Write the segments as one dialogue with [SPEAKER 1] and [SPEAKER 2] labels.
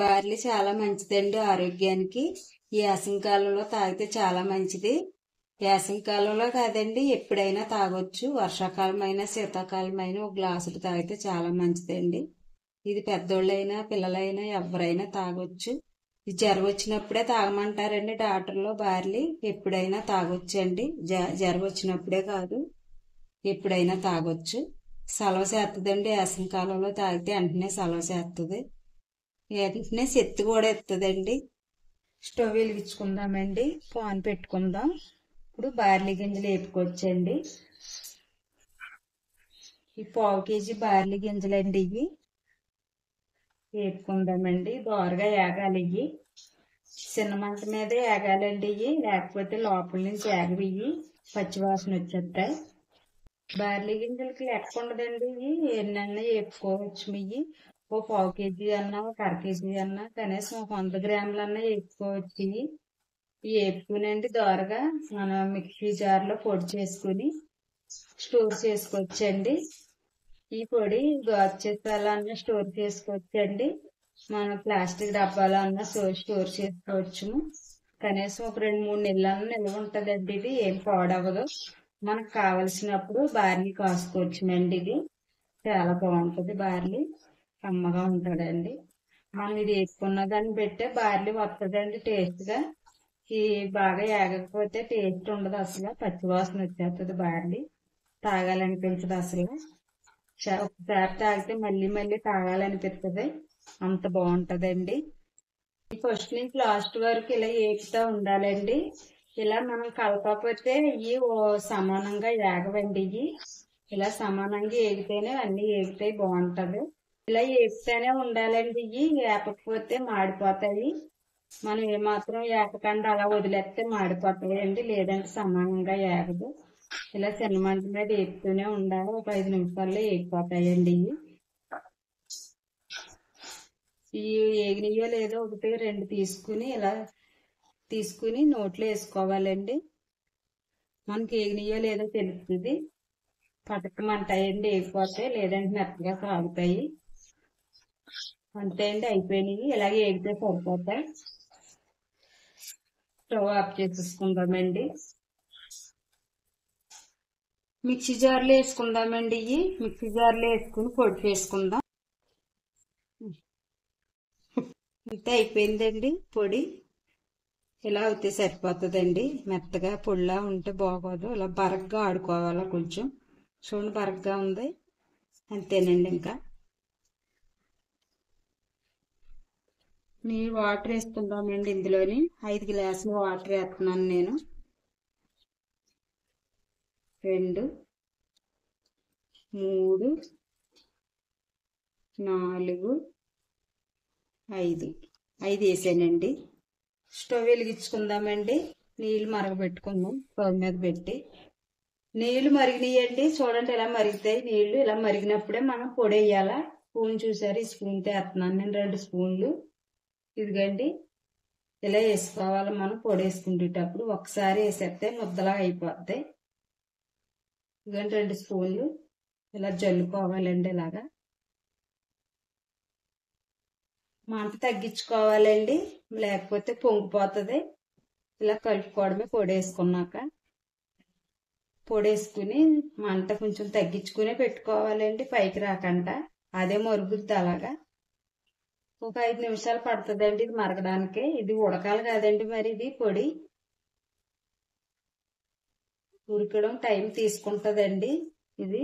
[SPEAKER 1] Barley చాలా మంచిదండి ఆరోగ్యానికి. ఈ వేసవికాలంలో తాగితే చాలా మంచిది. వేసవికాలంలో కాదండి, ఎప్పుడైనా తాగొచ్చు. వర్షాకాలం అయినా శీతాకాలం అయినా ఒక గ్లాసులు తాగితే చాలా మంచిదండి. ఇది పెద్దోళ్ళైనా పిల్లలైనా ఎవరైనా తాగొచ్చు. ఈ జ్వరం వచ్చినప్పుడే తాగమంటారండి డాక్టర్లో బార్లీ. ఎప్పుడైనా తాగొచ్చండి. జ్వరం వచ్చినప్పుడే కాదు, ఎప్పుడైనా తాగొచ్చు. సలవ చేస్తుందండి. వేసవికాలంలో తాగితే వెంటనే సలవ చేస్తుంది. వెంటనే శక్తి కూడా ఇస్తుందండి. స్టవ్ వెలిగించుకుందామండి. పాన్ పెట్టుకుందాం. ఇప్పుడు బార్లీ గింజలు వేపుకొచ్చండి. ఈ 1/2 కేజీ బార్లీ గింజలండి. ఇవి వేపుకుందామండి. దోరగా ఏగాలి. ఇవి చిన్న మంట మీదే ఏగాలండి. ఇవి లేకపోతే లోపల నుంచి ఏగవి. పచ్చివాసన వచ్చేస్తాయి. బార్లీ గింజలకి లెక్క ఉండదండి. ఇవి ఎన్నన్నా వేపుకోవచ్చు. ఇవి ఓ 1/2 కేజీ అన్నా ఒక 1/2 కేజీ అన్నా కనీసం 100 గ్రాములన్నా వేపుకోవచ్చు. ఇవి వేపుకునండి దోరగా మనం మిక్సీ జార్లో పొడి చేసుకుని స్టోర్ చేసుకోవచ్చండి. ఈ పొడి గోరుచిత్రాలన్నా స్టోర్ చేసుకోవచ్చండి. మనం ప్లాస్టిక్ డబ్బాలో అన్నా స్టోర్ చేసుకోవచ్చు. కనీసం ఒక 2-3 నెలలన్నా నిల్వ ఉంటుందండి. ఇది ఏం పాడవదు. మనకు కావలసినప్పుడు బార్లీ కాసుకోవచ్చునండి. ఇది చాలా బాగుంటుంది. బార్లీ కమ్మగా ఉంటుందండి. మనం ఇది వేసుకున్న దాన్ని బట్టే బార్లీ వస్తుందండి టేస్ట్గా. ఈ బాగా ఏగకపోతే టేస్ట్ ఉండదు అసలు. పచ్చివాసన వచ్చేస్తుంది. బార్లీ తాగాలనిపించదు అసలు. ఒకసారి తాగితే మళ్ళీ మళ్ళీ తాగాలనిపిస్తుంది. అంత బాగుంటుందండి. ఫస్ట్ నుంచి లాస్ట్ వరకు ఇలా ఏపుతా ఉండాలండి. ఇలా మనం కలపకపోతే ఇవి సమానంగా ఏగవండి. ఇవి ఇలా సమానంగా ఏగితేనే అన్ని ఏగితాయి. బాగుంటది. ఇలా ఏపుతానే ఉండాలండి. ఇవి ఏపకపోతే మాడిపోతాయి. మనం ఏమాత్రం ఏపకుండా అలా వదిలేస్తే మాడిపోతాయండి. లేదంటే సమానంగా ఏగదు. ఇలా చిన్న మంట మీద ఏపుతూనే ఉండాలి. ఒక 5 నిమిషాల్లో ఏగిపోతాయండి. ఇవి ఏగినయో లేదో 1-2 తీసుకుని ఇలా తీసుకుని నోట్లో వేసుకోవాలండి. మనకి ఏగినయో లేదో తెలుస్తుంది. పటకమంటాయండి ఏగిపోతాయి. లేదంటే మెత్తగా సాగుతాయి. అంతే అండి, అయిపోయినాయి. ఇలాగే ఏగితే సరిపోతాయి. Stove off చేసేసుకుందామండి. మిక్సీ జార్లో వేసుకుందామండి. ఇవి మిక్సీ జార్లో వేసుకుని పొడి చేసుకుందాం. ఇంతే అయిపోయిందండి పొడి. ఇలా అయితే సరిపోతుందండి. మెత్తగా పొడిలా ఉంటే బాగోదు. ఇలా బరగ్గా ఆడుకోవాలా కొంచెం. చూడండి బరగ్గా ఉంది. అంతేనండి. ఇంకా నీళ్ళు వాటర్ వేసుకుందామండి. ఇందులోని 5 గ్లాసులు వాటర్ వేస్తున్నాను నేను. 2, 3, 4, 5 వేసానండి. స్టవ్ వెలిగించుకుందామండి. నీళ్ళు మరగబెట్టుకుందాం స్టవ్ మీద పెట్టి. నీళ్ళు మరిగినాయండి. చూడండి ఇలా మరుగుతాయి. నీళ్లు ఇలా మరిగినప్పుడే మనం పొడి వేయాలా. స్పూన్ చూసారు, ఈ స్పూన్తో వేస్తున్నాను నేను 2 స్పూన్లు. ఇదిగండి ఇలా వేసుకోవాలి. మనం పొడి వేసుకునేటప్పుడు ఒకసారి వేసేస్తే ముద్దలా అయిపోద్ది. ఇదిగండి 2 స్పూన్లు ఇలా జల్లుకోవాలండి. ఇలాగా మంట తగ్గించుకోవాలండి, లేకపోతే పొంగిపోతుంది. ఇలా కలుపుకోవడమే పొడి వేసుకున్నాక. పొడి వేసుకుని మంట కొంచెం తగ్గించుకునే పెట్టుకోవాలండి, పైకి రాకుండా. అదే మరుగుద్ది అలాగా. ఒక 5 నిమిషాలు పడుతుందండి ఇది మరగడానికి. ఇది ఉడకాలి కదండి, మరి ఇది పొడి ఉడకడం టైం తీసుకుంటుందండి. ఇది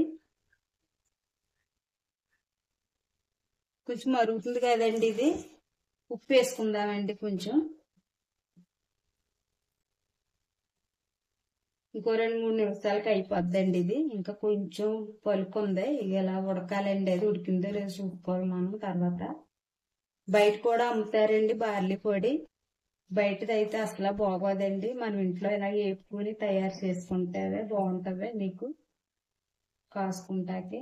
[SPEAKER 1] కొంచెం మరుగుతుంది కదండి. ఇది ఉప్పు వేసుకుందామండి కొంచెం. ఇంకో 2-3 నిమిషాలకి అయిపోద్దండి ఇది. ఇంకా కొంచెం పలుకుంది. ఇలా ఉడకాలండి. అది ఉడికిందో లేదో చూసుకోవాలి మనం తర్వాత. బయట కూడా అమ్ముతారండి బార్లీ పొడి. బయటదైతే అసలు బాగోదండి. మనం ఇంట్లో ఇలా వేపుకుని తయారు చేసుకుంటే బాగుంటుంది మీకు కాసుకుంటాకి.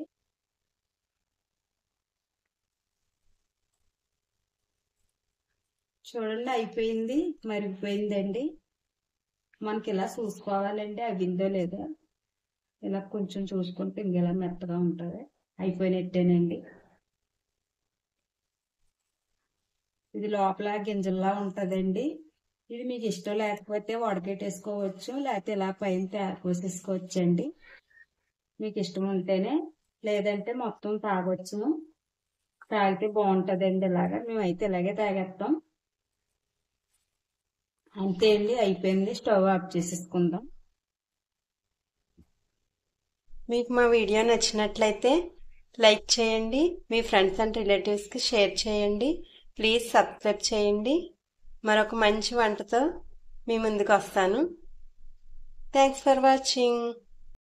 [SPEAKER 1] చూడండి అయిపోయింది, మరిగిపోయిందండి. మనకి ఇలా చూసుకోవాలండి అవిందో లేదో. ఇలా కొంచెం చూసుకుంటే ఇంకెలా మెత్తగా ఉంటుంది. అయిపోయినట్టేనండి. ఇది లోపల గింజల్లా ఉంటుందండి. ఇది మీకు ఇష్టం లేకపోతే వడకెట్టేసుకోవచ్చు, లేకపోతే ఇలా పైన పోసేసుకోవచ్చండి. మీకు ఇష్టం ఉంటేనే, లేదంటే మొత్తం తాగొచ్చు. తాగితే బాగుంటుందండి. ఇలాగా మేమైతే ఇలాగే తాగేస్తాం. అంతే అండి, అయిపోయింది. స్టవ్ ఆఫ్ చేసేసుకుందాం.
[SPEAKER 2] మీకు మా వీడియో నచ్చినట్లయితే లైక్ చేయండి, మీ ఫ్రెండ్స్ అండ్ రిలేటివ్స్కి షేర్ చేయండి. ప్లీజ్ సబ్స్క్రైబ్ చేయండి. మరొక మంచి వంటతో మీ ముందుకు వస్తాను. Thanks for watching.